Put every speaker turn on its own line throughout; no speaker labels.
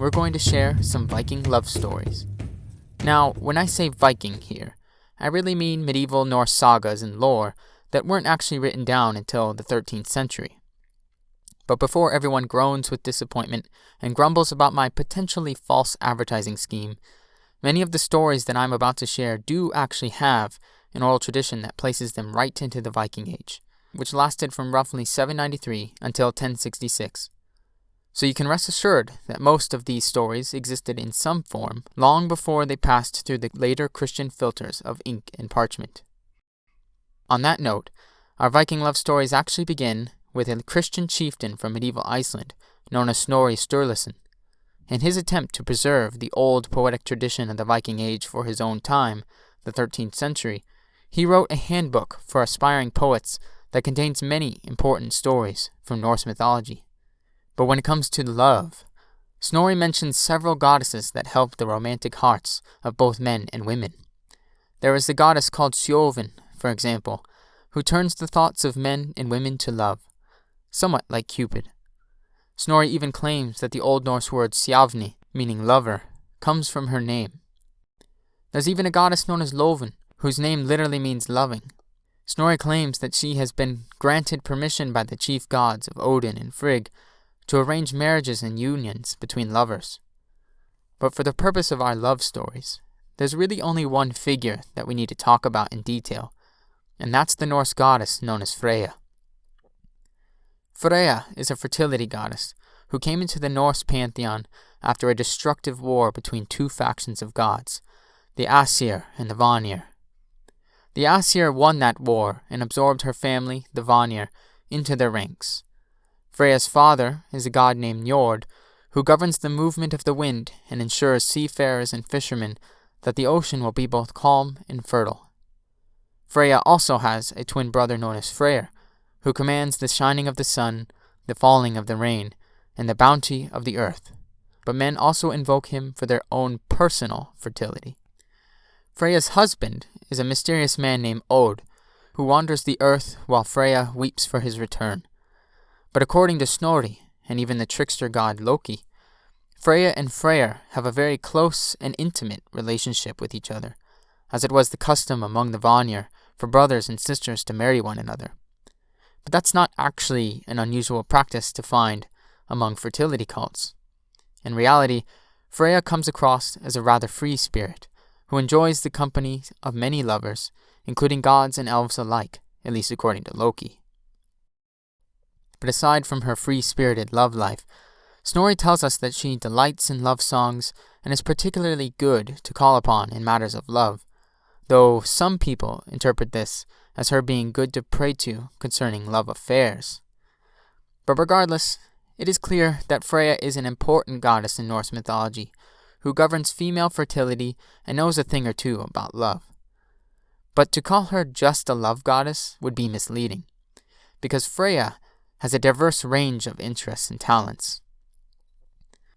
we're going to share some Viking love stories. Now, when I say Viking here, I really mean medieval Norse sagas and lore that weren't actually written down until the 13th century. But before everyone groans with disappointment and grumbles about my potentially false advertising scheme, many of the stories that I'm about to share do actually have an oral tradition that places them right into the Viking Age, which lasted from roughly 793 until 1066. So you can rest assured that most of these stories existed in some form long before they passed through the later Christian filters of ink and parchment. On that note, our Viking love stories actually begin with a Christian chieftain from medieval Iceland known as Snorri Sturluson. In his attempt to preserve the old poetic tradition of the Viking Age for his own time, the 13th century, he wrote a handbook for aspiring poets that contains many important stories from Norse mythology. But when it comes to love, Snorri mentions several goddesses that help the romantic hearts of both men and women. There is the goddess called Sjöfn, for example, who turns the thoughts of men and women to love, somewhat like Cupid. Snorri even claims that the Old Norse word sjavni, meaning lover, comes from her name. There's even a goddess known as Lofn, whose name literally means loving. Snorri claims that she has been granted permission by the chief gods of Odin and Frigg to arrange marriages and unions between lovers. But for the purpose of our love stories, there's really only one figure that we need to talk about in detail, and that's the Norse goddess known as Freyja. Freyja is a fertility goddess who came into the Norse pantheon after a destructive war between two factions of gods, the Aesir and the Vanir. The Aesir won that war and absorbed her family, the Vanir, into their ranks. Freyja's father is a god named Njord, who governs the movement of the wind and ensures seafarers and fishermen that the ocean will be both calm and fertile. Freyja also has a twin brother known as Freyr, who commands the shining of the sun, the falling of the rain, and the bounty of the earth. But men also invoke him for their own personal fertility. Freyja's husband is a mysterious man named Od, who wanders the earth while Freyja weeps for his return. But according to Snorri, and even the trickster god Loki, Freyja and Freyr have a very close and intimate relationship with each other, as it was the custom among the Vanir for brothers and sisters to marry one another. But that's not actually an unusual practice to find among fertility cults. In reality, Freyja comes across as a rather free spirit who enjoys the company of many lovers, including gods and elves alike, at least according to Loki. But aside from her free-spirited love life, Snorri tells us that she delights in love songs and is particularly good to call upon in matters of love, though some people interpret this as her being good to pray to concerning love affairs. But regardless, it is clear that Freyja is an important goddess in Norse mythology, who governs female fertility and knows a thing or two about love. But to call her just a love goddess would be misleading, because Freyja has a diverse range of interests and talents.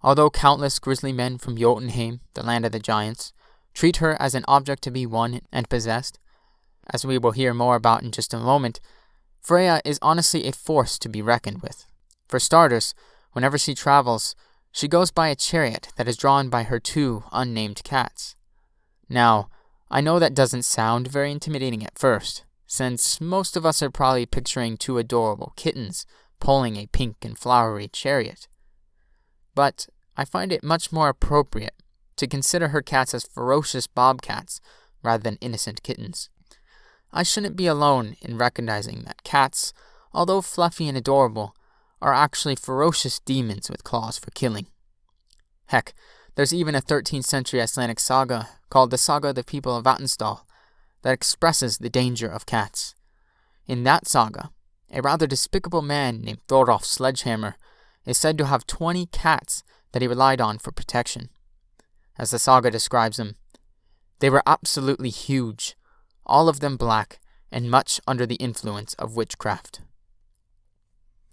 Although countless grisly men from Jotunheim, the land of the giants, treat her as an object to be won and possessed, as we will hear more about in just a moment, Freyja is honestly a force to be reckoned with. For starters, whenever she travels, she goes by a chariot that is drawn by her two unnamed cats. Now, I know that doesn't sound very intimidating at first, since most of us are probably picturing two adorable kittens pulling a pink and flowery chariot. But I find it much more appropriate to consider her cats as ferocious bobcats rather than innocent kittens. I shouldn't be alone in recognizing that cats, although fluffy and adorable, are actually ferocious demons with claws for killing. Heck, there's even a 13th century Icelandic saga called the Saga of the People of Vatnsdal that expresses the danger of cats. In that saga, a rather despicable man named Thorolf Sledgehammer is said to have 20 cats that he relied on for protection. As the saga describes them, they were absolutely huge, all of them black, and much under the influence of witchcraft.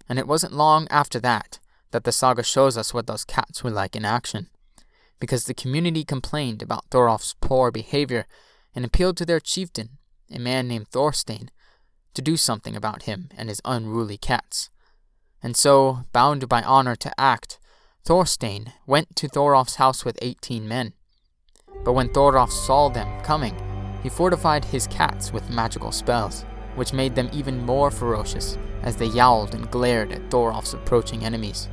And it wasn't long after that the saga shows us what those cats were like in action, because the community complained about Thorolf's poor behavior and appealed to their chieftain, a man named Thorstein, to do something about him and his unruly cats. And so, bound by honor to act, Thorstein went to Thorolf's house with 18 men. But when Thorolf saw them coming, he fortified his cats with magical spells, which made them even more ferocious as they yowled and glared at Thorolf's approaching enemies.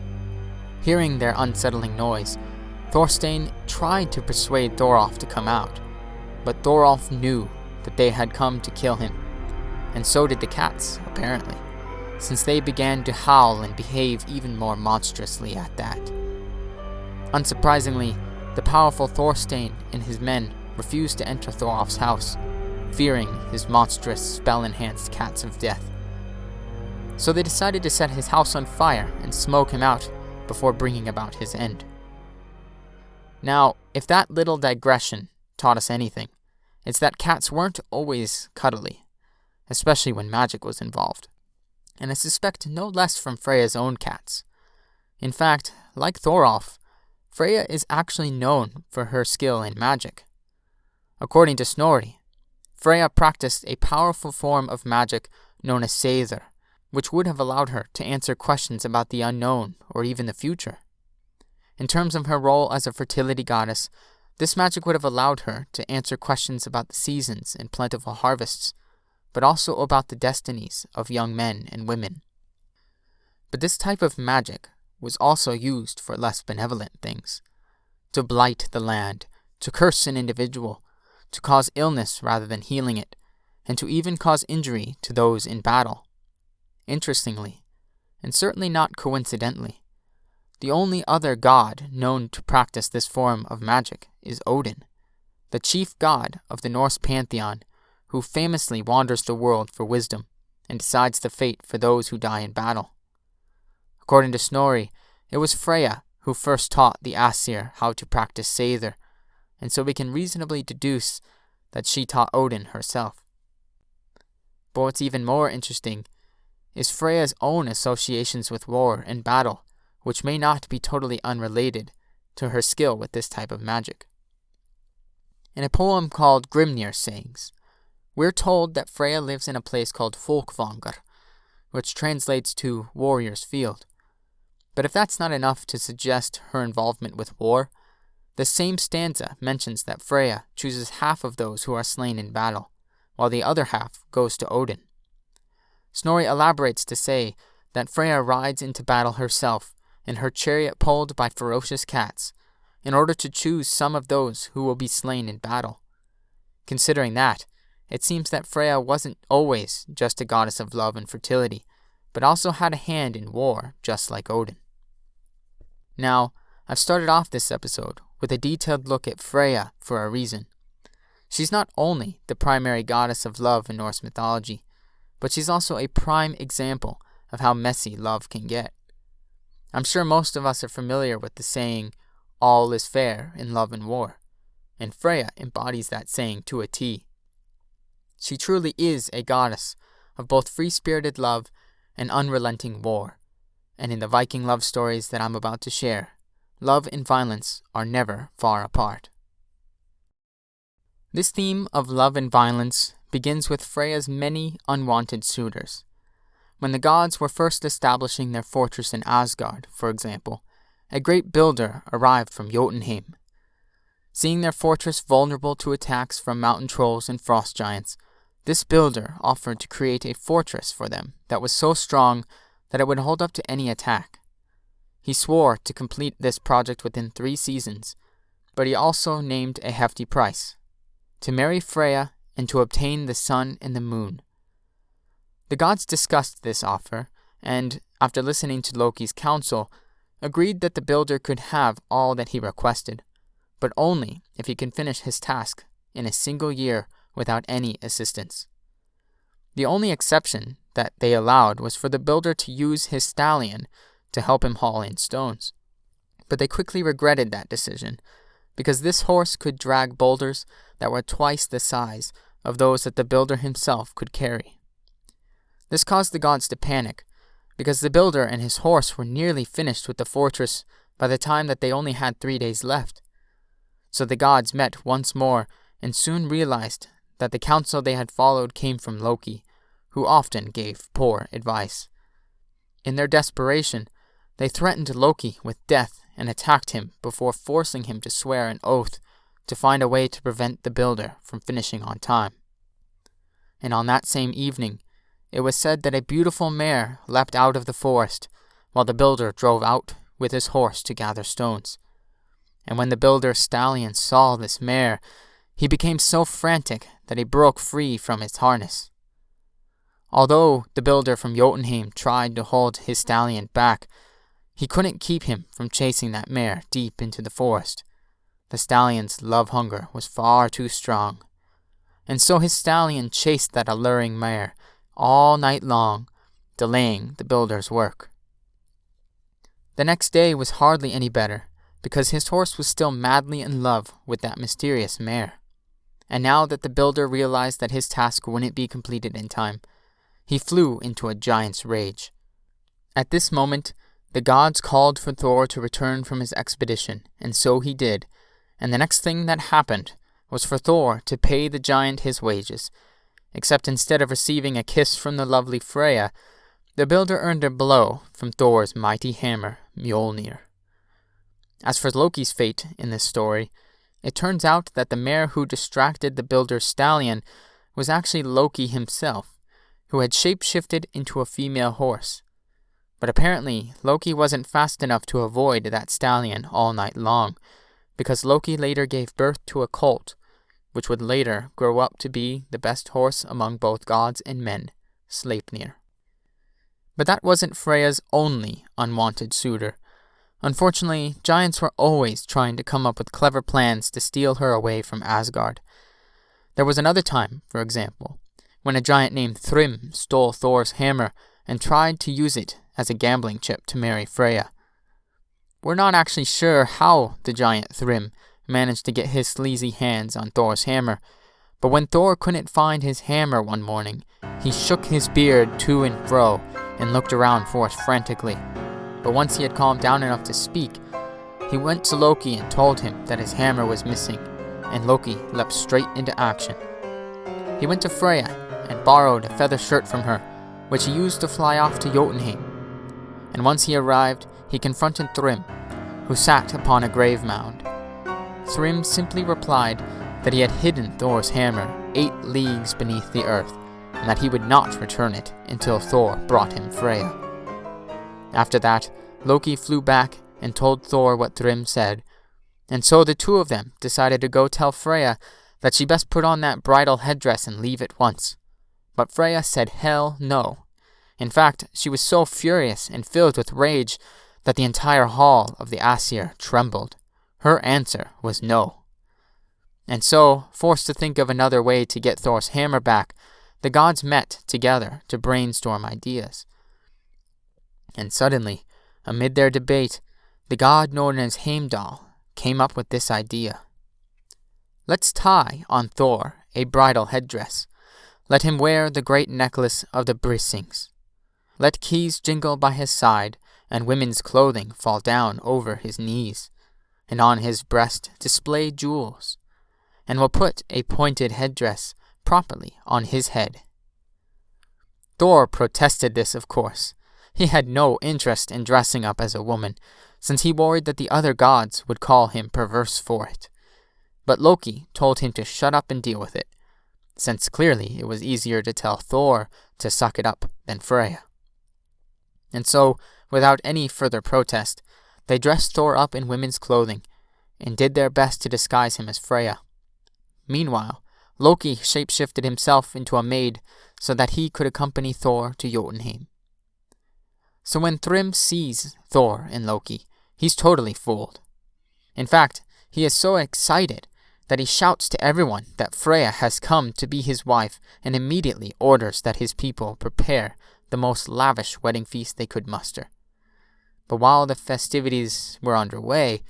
Hearing their unsettling noise, Thorstein tried to persuade Thorolf to come out, but Thorolf knew that they had come to kill him, and so did the cats, apparently, since they began to howl and behave even more monstrously at that. Unsurprisingly, the powerful Thorstein and his men refused to enter Thorolf's house, fearing his monstrous spell-enhanced cats of death. So they decided to set his house on fire and smoke him out before bringing about his end. Now, if that little digression taught us anything, it's that cats weren't always cuddly, especially when magic was involved. And I suspect no less from Freyja's own cats. In fact, like Thorolf, Freyja is actually known for her skill in magic. According to Snorri, Freyja practiced a powerful form of magic known as seiðr, which would have allowed her to answer questions about the unknown or even the future. In terms of her role as a fertility goddess, this magic would have allowed her to answer questions about the seasons and plentiful harvests, but also about the destinies of young men and women. But this type of magic was also used for less benevolent things: to blight the land, to curse an individual, to cause illness rather than healing it, and to even cause injury to those in battle. Interestingly, and certainly not coincidentally, the only other god known to practice this form of magic is Odin, the chief god of the Norse pantheon, who famously wanders the world for wisdom and decides the fate for those who die in battle. According to Snorri, it was Freyja who first taught the Aesir how to practice seiðr, and so we can reasonably deduce that she taught Odin herself. But what's even more interesting is Freyja's own associations with war and battle, which may not be totally unrelated to her skill with this type of magic. In a poem called Grimnir's Sayings, we're told that Freyja lives in a place called Folkvangar, which translates to warrior's field. But if that's not enough to suggest her involvement with war, the same stanza mentions that Freyja chooses half of those who are slain in battle, while the other half goes to Odin. Snorri elaborates to say that Freyja rides into battle herself in her chariot pulled by ferocious cats, in order to choose some of those who will be slain in battle. Considering that, it seems that Freyja wasn't always just a goddess of love and fertility, but also had a hand in war, just like Odin. Now, I've started off this episode with a detailed look at Freyja for a reason. She's not only the primary goddess of love in Norse mythology, but she's also a prime example of how messy love can get. I'm sure most of us are familiar with the saying, "All is fair in love and war," and Freyja embodies that saying to a T. She truly is a goddess of both free-spirited love and unrelenting war, and in the Viking love stories that I'm about to share, love and violence are never far apart. This theme of love and violence begins with Freyja's many unwanted suitors. When the gods were first establishing their fortress in Asgard, for example, a great builder arrived from Jotunheim. Seeing their fortress vulnerable to attacks from mountain trolls and frost giants, this builder offered to create a fortress for them that was so strong that it would hold up to any attack. He swore to complete this project within 3 seasons, but he also named a hefty price: to marry Freyja and to obtain the sun and the moon. The gods discussed this offer, and, after listening to Loki's counsel, agreed that the builder could have all that he requested, but only if he could finish his task in a single year without any assistance. The only exception that they allowed was for the builder to use his stallion to help him haul in stones. But they quickly regretted that decision, because this horse could drag boulders that were twice the size of those that the builder himself could carry. This caused the gods to panic, because the builder and his horse were nearly finished with the fortress by the time that they only had 3 days left. So the gods met once more and soon realized that the counsel they had followed came from Loki, who often gave poor advice. In their desperation, they threatened Loki with death and attacked him before forcing him to swear an oath to find a way to prevent the builder from finishing on time. And on that same evening, it was said that a beautiful mare leapt out of the forest, while the builder drove out with his horse to gather stones. And when the builder's stallion saw this mare, he became so frantic that he broke free from its harness. Although the builder from Jotunheim tried to hold his stallion back, he couldn't keep him from chasing that mare deep into the forest. The stallion's love hunger was far too strong, and so his stallion chased that alluring mare all night long, delaying the builder's work. The next day was hardly any better, because his horse was still madly in love with that mysterious mare. And now that the builder realized that his task wouldn't be completed in time, he flew into a giant's rage. At this moment, the gods called for Thor to return from his expedition, and so he did, and the next thing that happened was for Thor to pay the giant his wages, except instead of receiving a kiss from the lovely Freyja, the builder earned a blow from Thor's mighty hammer, Mjolnir. As for Loki's fate in this story, it turns out that the mare who distracted the builder's stallion was actually Loki himself, who had shape-shifted into a female horse. But apparently, Loki wasn't fast enough to avoid that stallion all night long, because Loki later gave birth to a colt, which would later grow up to be the best horse among both gods and men, Sleipnir. But that wasn't Freyja's only unwanted suitor. Unfortunately, giants were always trying to come up with clever plans to steal her away from Asgard. There was another time, for example, when a giant named Thrym stole Thor's hammer and tried to use it as a gambling chip to marry Freyja. We're not actually sure how the giant Thrym managed to get his sleazy hands on Thor's hammer, but when Thor couldn't find his hammer one morning, he shook his beard to and fro and looked around for it frantically. But once he had calmed down enough to speak, he went to Loki and told him that his hammer was missing, and Loki leapt straight into action. He went to Freyja and borrowed a feather shirt from her, which he used to fly off to Jotunheim. And once he arrived, he confronted Thrym, who sat upon a grave mound. Thrym simply replied that he had hidden Thor's hammer 8 leagues beneath the earth, and that he would not return it until Thor brought him Freyja. After that, Loki flew back and told Thor what Thrym said, and so the two of them decided to go tell Freyja that she best put on that bridal headdress and leave at once. But Freyja said hell no. In fact, she was so furious and filled with rage that the entire hall of the Aesir trembled. Her answer was no. And so, forced to think of another way to get Thor's hammer back, the gods met together to brainstorm ideas. And suddenly, amid their debate, the god known as Heimdall came up with this idea. Let's tie on Thor a bridal headdress. Let him wear the great necklace of the Brisings. Let keys jingle by his side, and women's clothing fall down over his knees, and on his breast display jewels, and we'll put a pointed headdress properly on his head. Thor protested this, of course. He had no interest in dressing up as a woman, since he worried that the other gods would call him perverse for it. But Loki told him to shut up and deal with it, since clearly it was easier to tell Thor to suck it up than Freyja. And so, without any further protest, they dressed Thor up in women's clothing, and did their best to disguise him as Freyja. Meanwhile, Loki shapeshifted himself into a maid so that he could accompany Thor to Jotunheim. So when Thrym sees Thor and Loki, he's totally fooled. In fact, he is so excited that he shouts to everyone that Freyja has come to be his wife and immediately orders that his people prepare the most lavish wedding feast they could muster. But while the festivities were underway,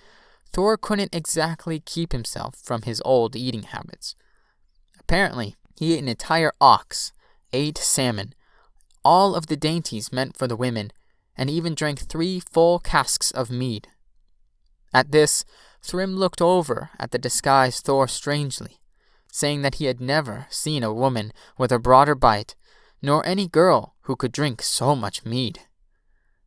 Thor couldn't exactly keep himself from his old eating habits. Apparently, he ate an entire ox, ate salmon, all of the dainties meant for the women, and even drank 3 full casks of mead. At this, Thrym looked over at the disguised Thor strangely, saying that he had never seen a woman with a broader bite, nor any girl who could drink so much mead.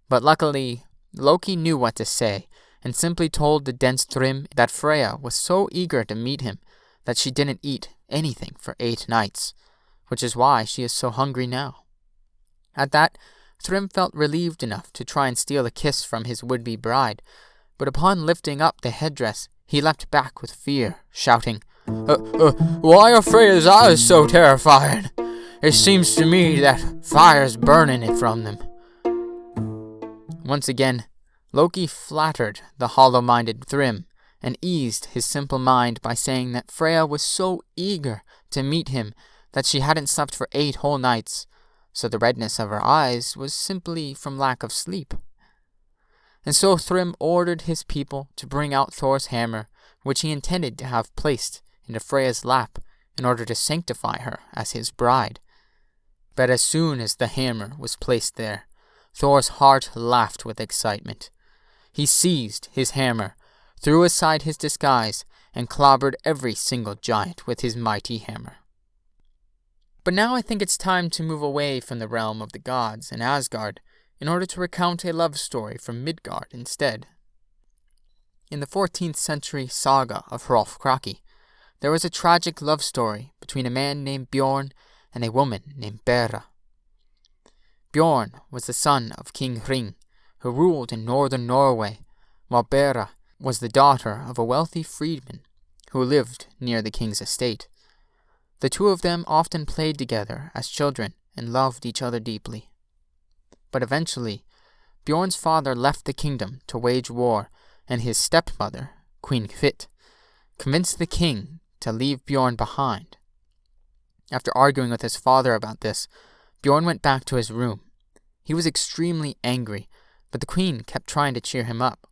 But luckily, Loki knew what to say, and simply told the dense Thrym that Freyja was so eager to meet him that she didn't eat anything for 8 nights, which is why she is so hungry now. At that, Thrym felt relieved enough to try and steal a kiss from his would-be bride, but upon lifting up the headdress, he leapt back with fear, shouting, Why are Freyja's eyes so terrifying? It seems to me that fire's burning it from them. Once again, Loki flattered the hollow-minded Thrym and eased his simple mind by saying that Freyja was so eager to meet him that she hadn't slept for 8 whole nights, so the redness of her eyes was simply from lack of sleep. And so Thrym ordered his people to bring out Thor's hammer, which he intended to have placed into Freyja's lap in order to sanctify her as his bride. But as soon as the hammer was placed there, Thor's heart laughed with excitement. He seized his hammer, threw aside his disguise, and clobbered every single giant with his mighty hammer. But now I think it's time to move away from the realm of the gods and Asgard in order to recount a love story from Midgard instead. In the 14th century saga of Hrolf-Kraki, there was a tragic love story between a man named Bjorn and a woman named Bera. Bjorn was the son of King Hring, who ruled in northern Norway, while Bera was the daughter of a wealthy freedman who lived near the king's estate. The two of them often played together as children and loved each other deeply. But eventually, Bjorn's father left the kingdom to wage war, and his stepmother, Queen Hvit, convinced the king to leave Bjorn behind. After arguing with his father about this, Bjorn went back to his room. He was extremely angry, but the queen kept trying to cheer him up.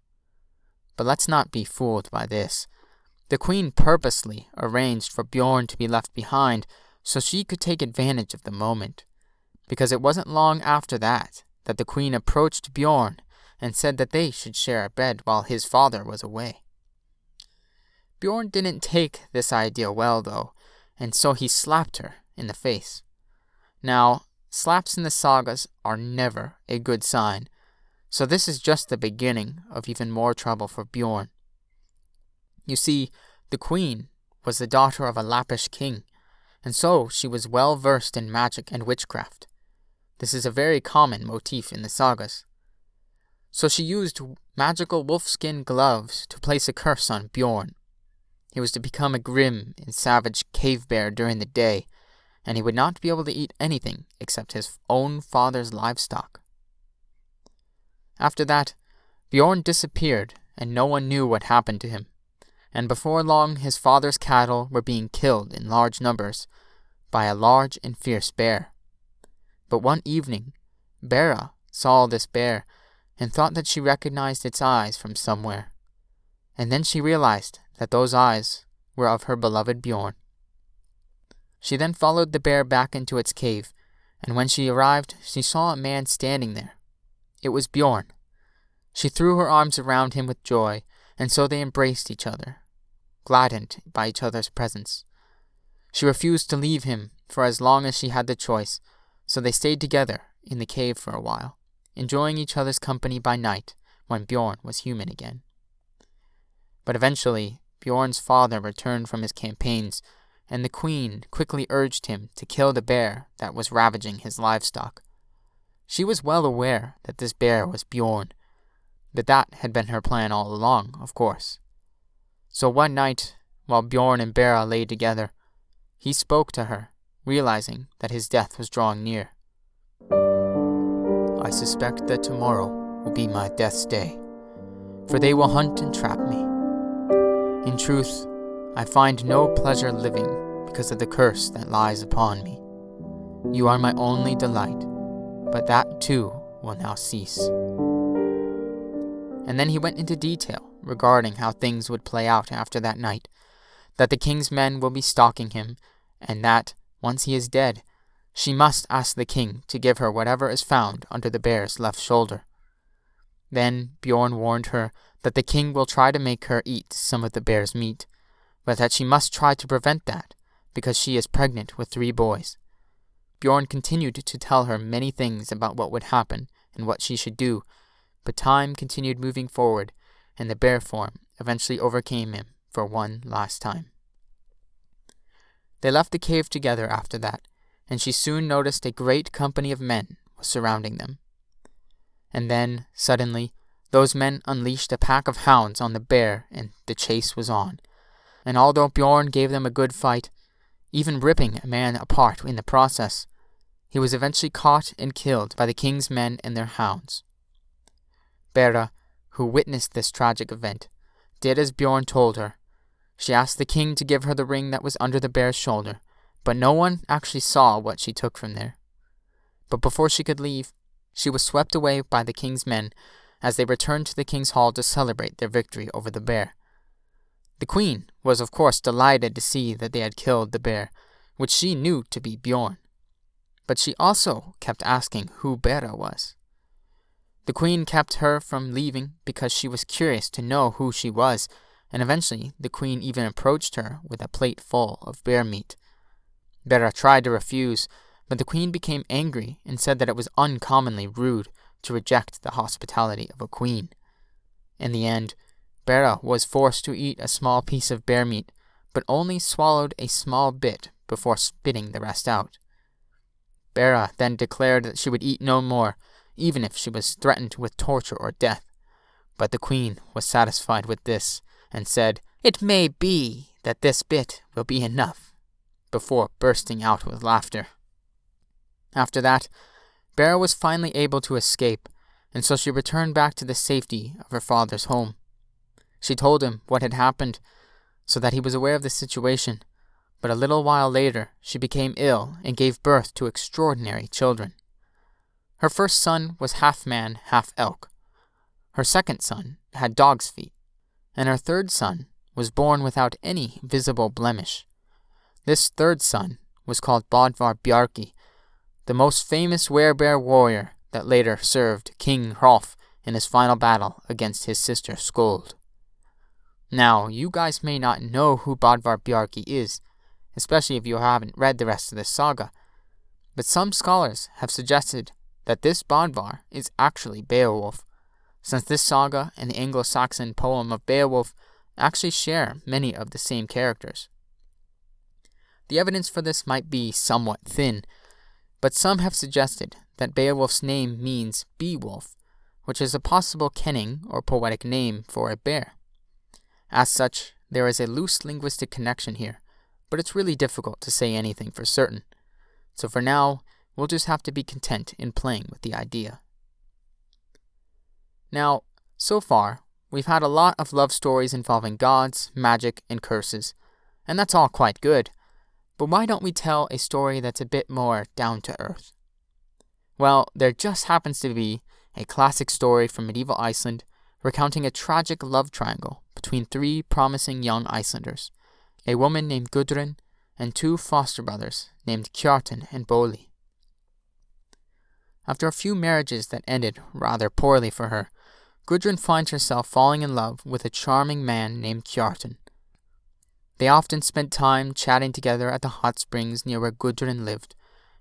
But let's not be fooled by this. The queen purposely arranged for Bjorn to be left behind so she could take advantage of the moment, because it wasn't long after that the queen approached Bjorn and said that they should share a bed while his father was away. Bjorn didn't take this idea well, though, and so he slapped her in the face. Now, slaps in the sagas are never a good sign, so this is just the beginning of even more trouble for Bjorn. You see, the queen was the daughter of a Lappish king, and so she was well versed in magic and witchcraft. This is a very common motif in the sagas. So she used magical wolfskin gloves to place a curse on Bjorn. He was to become a grim and savage cave bear during the day, and he would not be able to eat anything except his own father's livestock. After that, Bjorn disappeared, and no one knew what happened to him. And before long his father's cattle were being killed in large numbers by a large and fierce bear. But one evening, Bera saw this bear and thought that she recognized its eyes from somewhere. And then she realized that those eyes were of her beloved Bjorn. She then followed the bear back into its cave, and when she arrived, she saw a man standing there. It was Bjorn. She threw her arms around him with joy, and so they embraced each other, gladdened by each other's presence. She refused to leave him for as long as she had the choice, so they stayed together in the cave for a while, enjoying each other's company by night when Bjorn was human again. But eventually, Bjorn's father returned from his campaigns, and the queen quickly urged him to kill the bear that was ravaging his livestock. She was well aware that this bear was Bjorn, but that had been her plan all along, of course. So one night, while Bjorn and Bera lay together, he spoke to her, realizing that his death was drawing near. I suspect that tomorrow will be my death's day, for they will hunt and trap me. In truth, I find no pleasure living because of the curse that lies upon me. You are my only delight, but that too will now cease. And then he went into detail regarding how things would play out after that night, that the king's men will be stalking him, and that, once he is dead, she must ask the king to give her whatever is found under the bear's left shoulder. Then Bjorn warned her that the king will try to make her eat some of the bear's meat, but that she must try to prevent that, because she is pregnant with 3 boys. Bjorn continued to tell her many things about what would happen and what she should do, but time continued moving forward, in the bear form eventually overcame him for one last time. They left the cave together after that, and she soon noticed a great company of men was surrounding them. And then, suddenly, those men unleashed a pack of hounds on the bear, and the chase was on. And although Bjorn gave them a good fight, even ripping a man apart in the process, he was eventually caught and killed by the king's men and their hounds. Bera, who witnessed this tragic event, did as Bjorn told her. She asked the king to give her the ring that was under the bear's shoulder, but no one actually saw what she took from there. But before she could leave, she was swept away by the king's men as they returned to the king's hall to celebrate their victory over the bear. The queen was of course delighted to see that they had killed the bear, which she knew to be Bjorn. But she also kept asking who Bera was. The queen kept her from leaving because she was curious to know who she was, and eventually the queen even approached her with a plate full of bear meat. Bera tried to refuse, but the queen became angry and said that it was uncommonly rude to reject the hospitality of a queen. In the end, Bera was forced to eat a small piece of bear meat, but only swallowed a small bit before spitting the rest out. Bera then declared that she would eat no more, even if she was threatened with torture or death. But the queen was satisfied with this, and said, "It may be that this bit will be enough," before bursting out with laughter. After that, Bera was finally able to escape, and so she returned back to the safety of her father's home. She told him what had happened, so that he was aware of the situation, but a little while later she became ill and gave birth to extraordinary children. Her first son was half man, half elk. Her second son had dog's feet, and her third son was born without any visible blemish. This third son was called Bjorn Bera, the most famous werebear warrior that later served King Hrolf in his final battle against his sister Skuld. Now, you guys may not know who Bjorn Bera is, especially if you haven't read the rest of this saga, but some scholars have suggested that this Bjorn is actually Beowulf, since this saga and the Anglo-Saxon poem of Beowulf actually share many of the same characters. The evidence for this might be somewhat thin, but some have suggested that Beowulf's name means Beowulf, which is a possible kenning or poetic name for a bear. As such, there is a loose linguistic connection here, but it's really difficult to say anything for certain. So for now, we'll just have to be content in playing with the idea. Now, so far, we've had a lot of love stories involving gods, magic, and curses, and that's all quite good. But why don't we tell a story that's a bit more down to earth? Well, there just happens to be a classic story from medieval Iceland recounting a tragic love triangle between three promising young Icelanders, a woman named Gudrun and two foster brothers named Kjartan and Bolli. After a few marriages that ended rather poorly for her, Gudrun finds herself falling in love with a charming man named Kjartan. They often spent time chatting together at the hot springs near where Gudrun lived,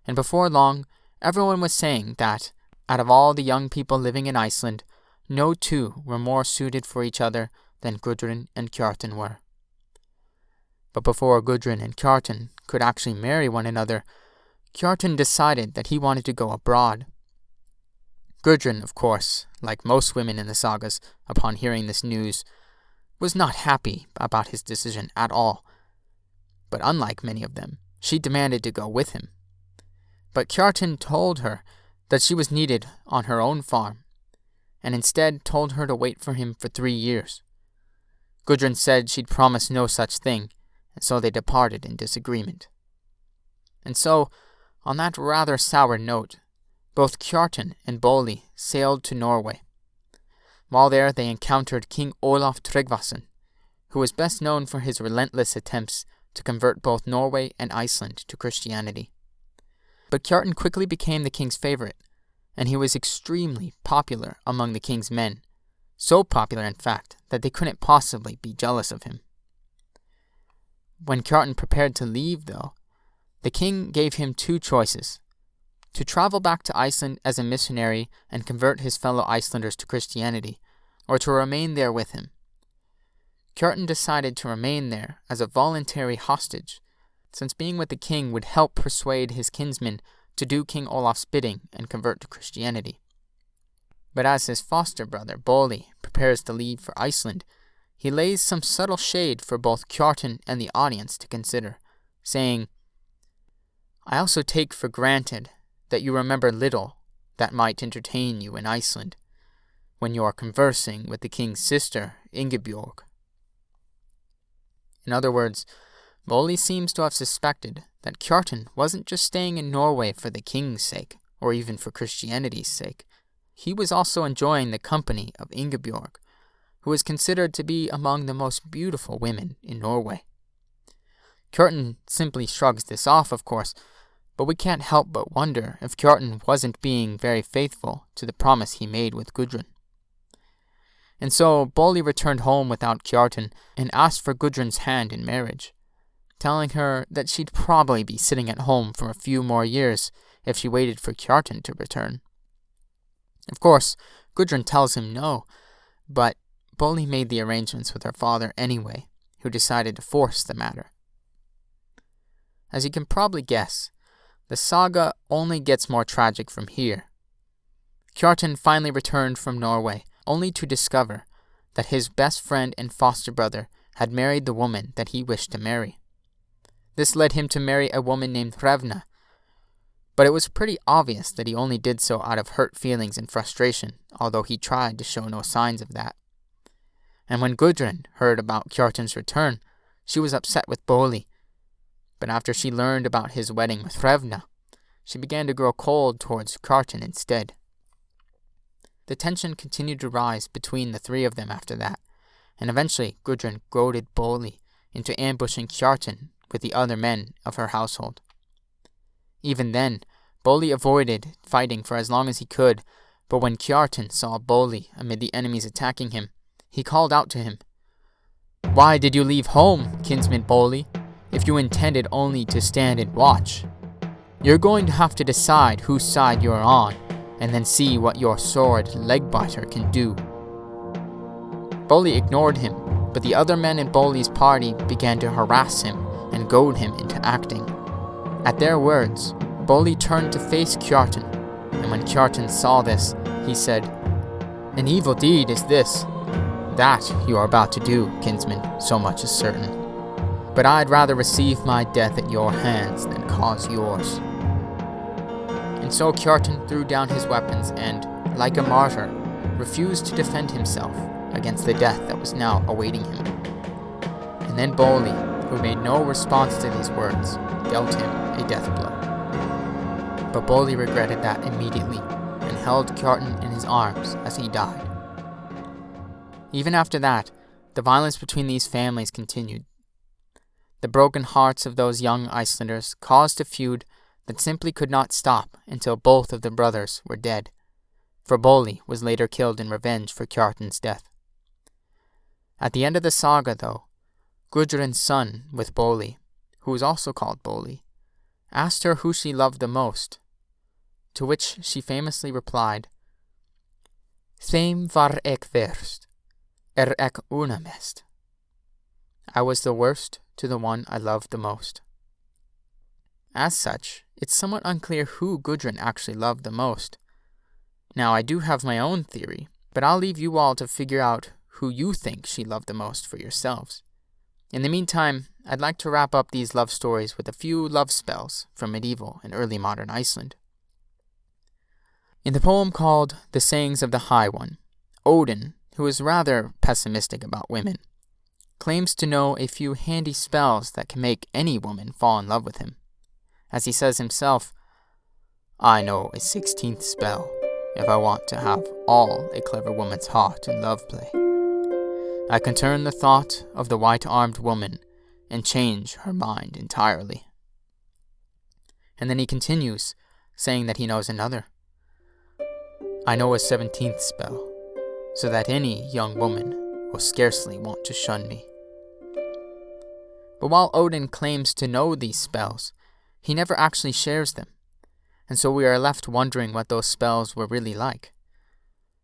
and before long, everyone was saying that, out of all the young people living in Iceland, no two were more suited for each other than Gudrun and Kjartan were. But before Gudrun and Kjartan could actually marry one another, Kjartan decided that he wanted to go abroad. Gudrun, of course, like most women in the sagas, upon hearing this news, was not happy about his decision at all. But unlike many of them, she demanded to go with him. But Kjartan told her that she was needed on her own farm, and instead told her to wait for him for 3 years. Gudrun said she'd promised no such thing, and so they departed in disagreement. And so, on that rather sour note, both Kjartan and Bolli sailed to Norway. While there, they encountered King Olaf Tryggvason, who was best known for his relentless attempts to convert both Norway and Iceland to Christianity. But Kjartan quickly became the king's favorite, and he was extremely popular among the king's men, so popular in fact that they couldn't possibly be jealous of him. When Kjartan prepared to leave, though, the king gave him 2 choices: to travel back to Iceland as a missionary and convert his fellow Icelanders to Christianity, or to remain there with him. Kjartan decided to remain there as a voluntary hostage, since being with the king would help persuade his kinsmen to do King Olaf's bidding and convert to Christianity. But as his foster brother, Bolli, prepares to leave for Iceland, he lays some subtle shade for both Kjartan and the audience to consider, saying, "I also take for granted that you remember little that might entertain you in Iceland, when you are conversing with the king's sister, Ingebjorg." In other words, Bolli seems to have suspected that Kjartan wasn't just staying in Norway for the king's sake, or even for Christianity's sake. He was also enjoying the company of Ingebjorg, who is considered to be among the most beautiful women in Norway. Kjartan simply shrugs this off, of course, but we can't help but wonder if Kjartan wasn't being very faithful to the promise he made with Gudrun. And so Bolli returned home without Kjartan and asked for Gudrun's hand in marriage, telling her that she'd probably be sitting at home for a few more years if she waited for Kjartan to return. Of course, Gudrun tells him no, but Bolli made the arrangements with her father anyway, who decided to force the matter. As you can probably guess, the saga only gets more tragic from here. Kjartan finally returned from Norway, only to discover that his best friend and foster brother had married the woman that he wished to marry. This led him to marry a woman named Hrevna, but it was pretty obvious that he only did so out of hurt feelings and frustration, although he tried to show no signs of that. And when Gudrun heard about Kjartan's return, she was upset with Bolli, but after she learned about his wedding with Hrevna, she began to grow cold towards Kjartan instead. The tension continued to rise between the three of them after that, and eventually Gudrun goaded Bolli into ambushing Kjartan with the other men of her household. Even then, Bolli avoided fighting for as long as he could, but when Kjartan saw Bolli amid the enemies attacking him, he called out to him, "Why did you leave home, kinsman Bolli, if you intended only to stand and watch? You're going to have to decide whose side you're on, and then see what your sword Legbiter can do." Bolli ignored him, but the other men in Bolli's party began to harass him and goad him into acting. At their words, Bolli turned to face Kjartan, and when Kjartan saw this, he said, "An evil deed is this. That you are about to do, kinsman, so much is certain. But I'd rather receive my death at your hands than cause yours." And so Kjartan threw down his weapons and, like a martyr, refused to defend himself against the death that was now awaiting him. And then Bolli, who made no response to these words, dealt him a death blow. But Bolli regretted that immediately and held Kjartan in his arms as he died. Even after that, the violence between these families continued. The broken hearts of those young Icelanders caused a feud that simply could not stop until both of the brothers were dead, for Bolli was later killed in revenge for Kjartan's death. At the end of the saga, though, Gudrun's son with Bolli, who was also called Bolli, asked her who she loved the most, to which she famously replied, "Þeim var ek verst, ek una mest." I was the worst to the one I loved the most. As such, it's somewhat unclear who Gudrun actually loved the most. Now, I do have my own theory, but I'll leave you all to figure out who you think she loved the most for yourselves. In the meantime, I'd like to wrap up these love stories with a few love spells from medieval and early modern Iceland. In the poem called The Sayings of the High One, Odin, who is rather pessimistic about women, claims to know a few handy spells that can make any woman fall in love with him. As he says himself, "I know a 16th spell if I want to have all a clever woman's heart in love play. I can turn the thought of the white-armed woman and change her mind entirely." And then he continues, saying that he knows another. "I know a 17th spell, so that any young woman will scarcely want to shun me." But while Odin claims to know these spells, he never actually shares them, and so we are left wondering what those spells were really like.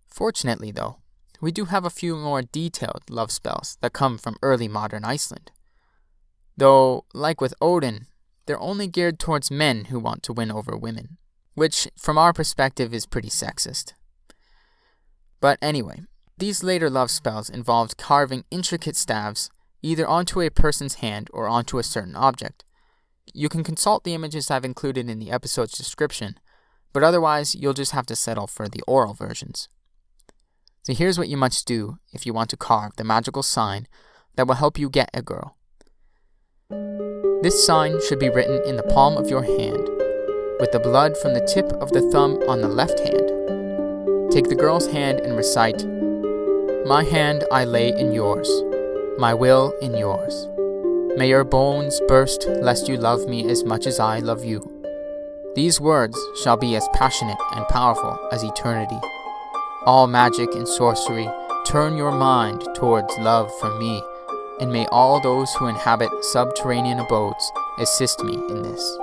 Fortunately, though, we do have a few more detailed love spells that come from early modern Iceland. Though, like with Odin, they're only geared towards men who want to win over women, which, from our perspective, is pretty sexist. But anyway, these later love spells involved carving intricate staves either onto a person's hand or onto a certain object. You can consult the images I've included in the episode's description, but otherwise you'll just have to settle for the oral versions. So here's what you must do if you want to carve the magical sign that will help you get a girl. This sign should be written in the palm of your hand, with the blood from the tip of the thumb on the left hand. Take the girl's hand and recite, "My hand I lay in yours, my will in yours. May your bones burst lest you love me as much as I love you. These words shall be as passionate and powerful as eternity. All magic and sorcery, turn your mind towards love from me, and may all those who inhabit subterranean abodes assist me in this."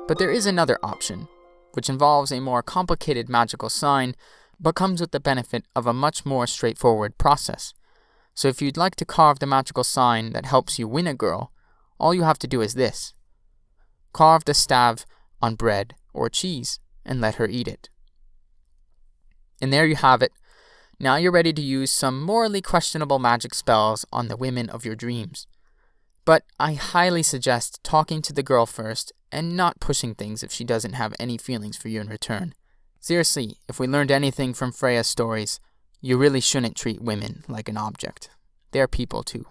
But there is another option, which involves a more complicated magical sign, but comes with the benefit of a much more straightforward process. So if you'd like to carve the magical sign that helps you win a girl, all you have to do is this. Carve the stave on bread or cheese and let her eat it. And there you have it. Now you're ready to use some morally questionable magic spells on the women of your dreams. But I highly suggest talking to the girl first and not pushing things if she doesn't have any feelings for you in return. Seriously, if we learned anything from Freyja's stories, you really shouldn't treat women like an object. They're people too.